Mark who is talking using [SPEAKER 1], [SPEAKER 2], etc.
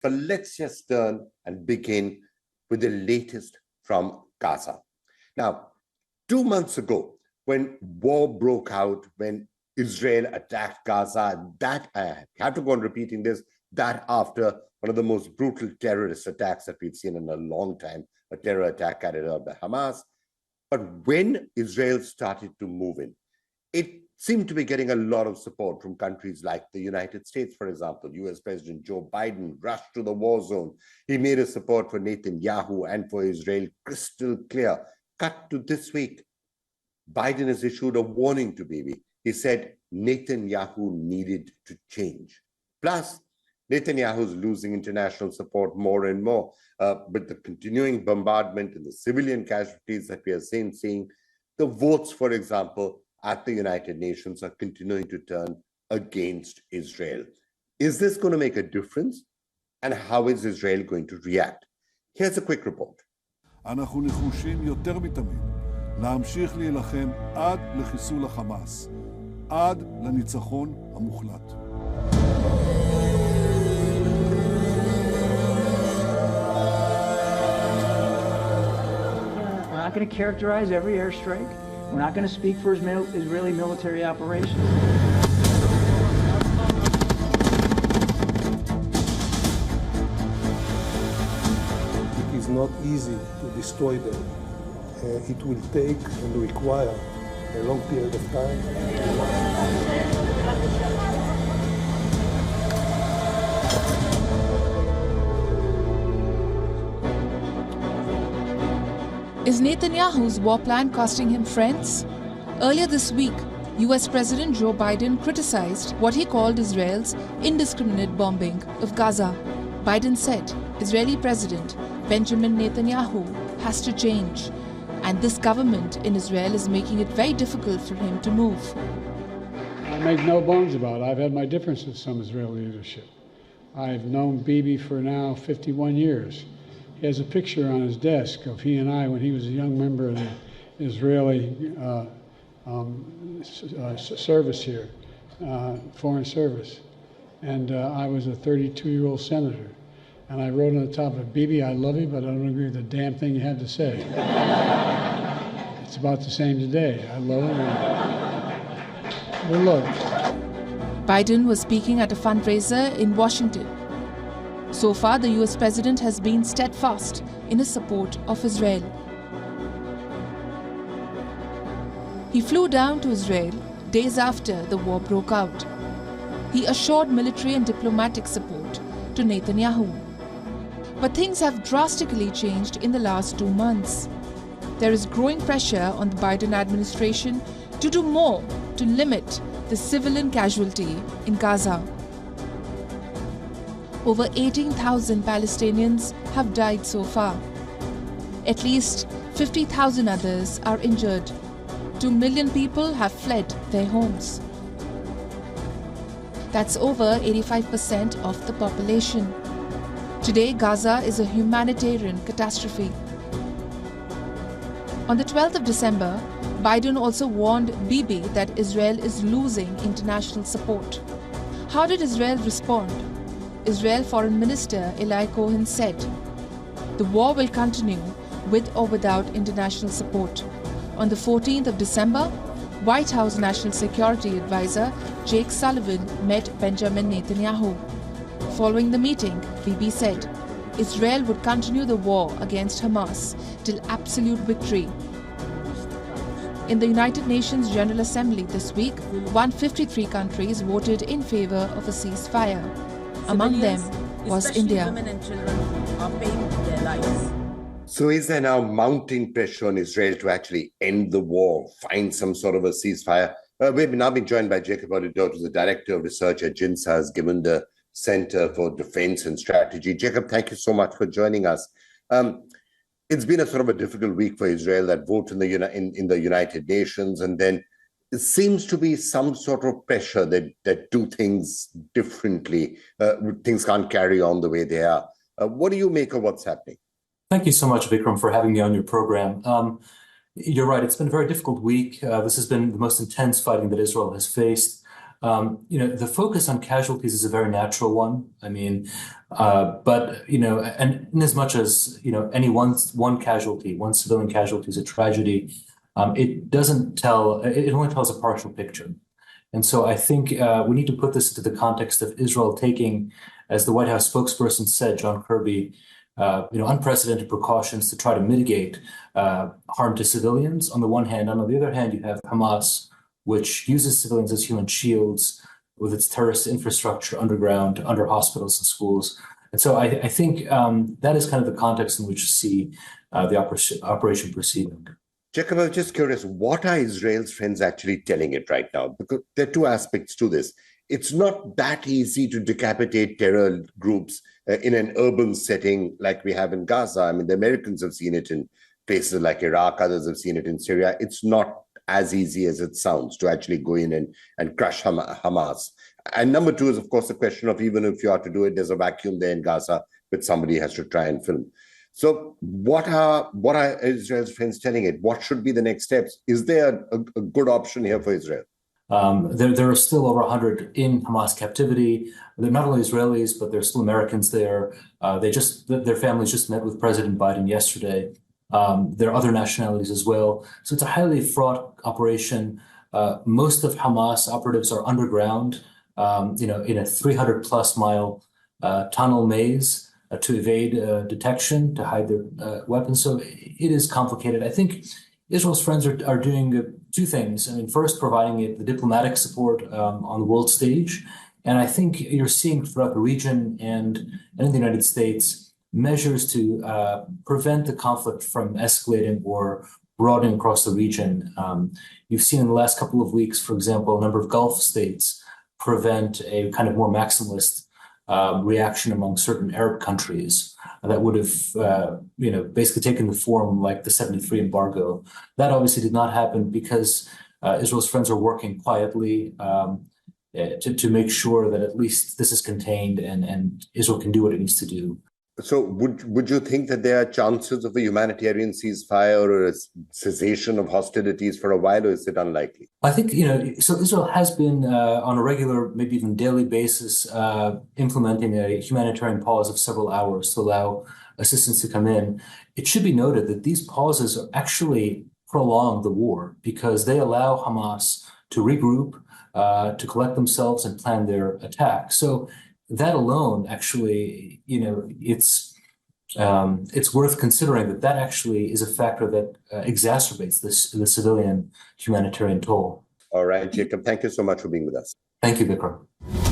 [SPEAKER 1] But let's just turn and begin with the latest from Gaza. Now, 2 months ago, when war broke out, when Israel attacked Gaza, that, I have to go on repeating this, that after one of the most brutal terrorist attacks that we've seen in a long time, a terror attack carried out by Hamas. But when Israel started to move in, it seemed to be getting a lot of support from countries like the United States, for example. US President Joe Biden rushed to the war zone. He made his support for Netanyahu and for Israel crystal clear. Cut to this week, Biden has issued a warning to Bibi. He said Netanyahu needed to change. Plus, Netanyahu is losing international support more and more. With the continuing bombardment and the civilian casualties that we are seeing, the votes, for example, at the United Nations are continuing to turn against Israel. Is this going to make a difference? And how is Israel going to react? Here's a quick report.
[SPEAKER 2] אנחנו נחושים יותר מתמיד להמשיך להילחם עד לחיסול החמאס, עד לניצחון המוחלט.
[SPEAKER 3] We're not going to characterize every airstrike. We're not going to speak for Israeli military operations.
[SPEAKER 4] It is not easy to destroy them. It will take and require a long period of time.
[SPEAKER 5] Is Netanyahu's war plan costing him friends? Earlier this week, US President Joe Biden criticized what he called Israel's indiscriminate bombing of Gaza. Biden said Israeli President Benjamin Netanyahu has to change, and this government in Israel is making it very difficult for him to move.
[SPEAKER 6] I make no bones about it. I've had my differences with some Israeli leadership. I've known Bibi for now 51 years. He has a picture on his desk of he and I when he was a young member of the Israeli service here, foreign service. And I was a 32-year-old senator. And I wrote on the top of Bibi, I love you, but I don't agree with the damn thing you had to say. It's about the same today. I love him. But look.
[SPEAKER 5] Biden was speaking at a fundraiser in Washington. So far, the US president has been steadfast in his support of Israel. He flew down to Israel days after the war broke out. He assured military and diplomatic support to Netanyahu. But things have drastically changed in the last 2 months. There is growing pressure on the Biden administration to do more to limit the civilian casualty in Gaza. Over 18,000 Palestinians have died so far. At least 50,000 others are injured. 2 million people have fled their homes. That's over 85% of the population. Today, Gaza is a humanitarian catastrophe. On the 12th of December, Biden also warned Bibi that Israel is losing international support. How did Israel respond? Israel Foreign Minister Eli Cohen said, "The war will continue with or without international support." On the 14th of December, White House National Security Advisor Jake Sullivan met Benjamin Netanyahu. Following the meeting, Bibi said Israel would continue the war against Hamas till absolute victory. In the United Nations General Assembly this week, 153 countries voted in favor of a ceasefire. Among them was India.
[SPEAKER 7] Women and children are paying with their lives.
[SPEAKER 1] So is there now mounting pressure on Israel to actually end the war, find some sort of a ceasefire? We've now been joined by Jacob Odedot, who's the Director of Research at GINSA, given the Center for Defense and Strategy. Jacob, thank you so much for joining us. It's been a sort of a difficult week for Israel, that vote in the United Nations, and then it seems to be some sort of pressure that do things differently. Things can't carry on the way they are. What do you make of what's happening?
[SPEAKER 8] Thank you so much, Vikram, for having me on your program. You're right. It's been a very difficult week. This has been the most intense fighting that Israel has faced. The focus on casualties is a very natural one. I mean, but and in as much as any one casualty, one civilian casualty is a tragedy, it doesn't tell. It only tells a partial picture. And so I think we need to put this into the context of Israel taking, as the White House spokesperson said, John Kirby, unprecedented precautions to try to mitigate harm to civilians on the one hand. And on the other hand, you have Hamas, which uses civilians as human shields with its terrorist infrastructure underground, under hospitals and schools. And so I think that is kind of the context in which you see the operation proceeding.
[SPEAKER 1] Jacob, I was just curious, what are Israel's friends actually telling it right now? Because there are two aspects to this. It's not that easy to decapitate terror groups in an urban setting like we have in Gaza. I mean, the Americans have seen it in places like Iraq, others have seen it in Syria. It's not as easy as it sounds to actually go in and crush Hamas. And number two is, of course, the question of even if you are to do it, there's a vacuum there in Gaza, which somebody has to try and film. So what are Israel's friends telling it? What should be the next steps? Is there a good option here for Israel?
[SPEAKER 8] There are still over 100 in Hamas captivity. They're not only Israelis, but there's still Americans there. Their families just met with President Biden yesterday. There are other nationalities as well. So it's a highly fraught operation. Most of Hamas operatives are underground, in a 300+ mile tunnel maze to evade detection, to hide their weapons. So it is complicated. I think Israel's friends are doing two things. I mean, first, providing it the diplomatic support on the world stage. And I think you're seeing throughout the region and in the United States measures to prevent the conflict from escalating or broadening across the region. You've seen in the last couple of weeks, for example, a number of Gulf states prevent a kind of more maximalist reaction among certain Arab countries that would have, basically taken the form like the 73 embargo. That obviously did not happen because Israel's friends are working quietly to make sure that at least this is contained and Israel can do what it needs to do.
[SPEAKER 1] So would you think that there are chances of a humanitarian ceasefire or a cessation of hostilities for a while, or is it unlikely?
[SPEAKER 8] I think, so Israel has been on a regular, maybe even daily basis, implementing a humanitarian pause of several hours to allow assistance to come in. It should be noted that these pauses actually prolong the war because they allow Hamas to regroup, to collect themselves and plan their attack. So that alone, actually, it's worth considering that actually is a factor that exacerbates the civilian humanitarian toll.
[SPEAKER 1] All right, Jacob, thank you so much for being with us.
[SPEAKER 8] Thank you, Vikram.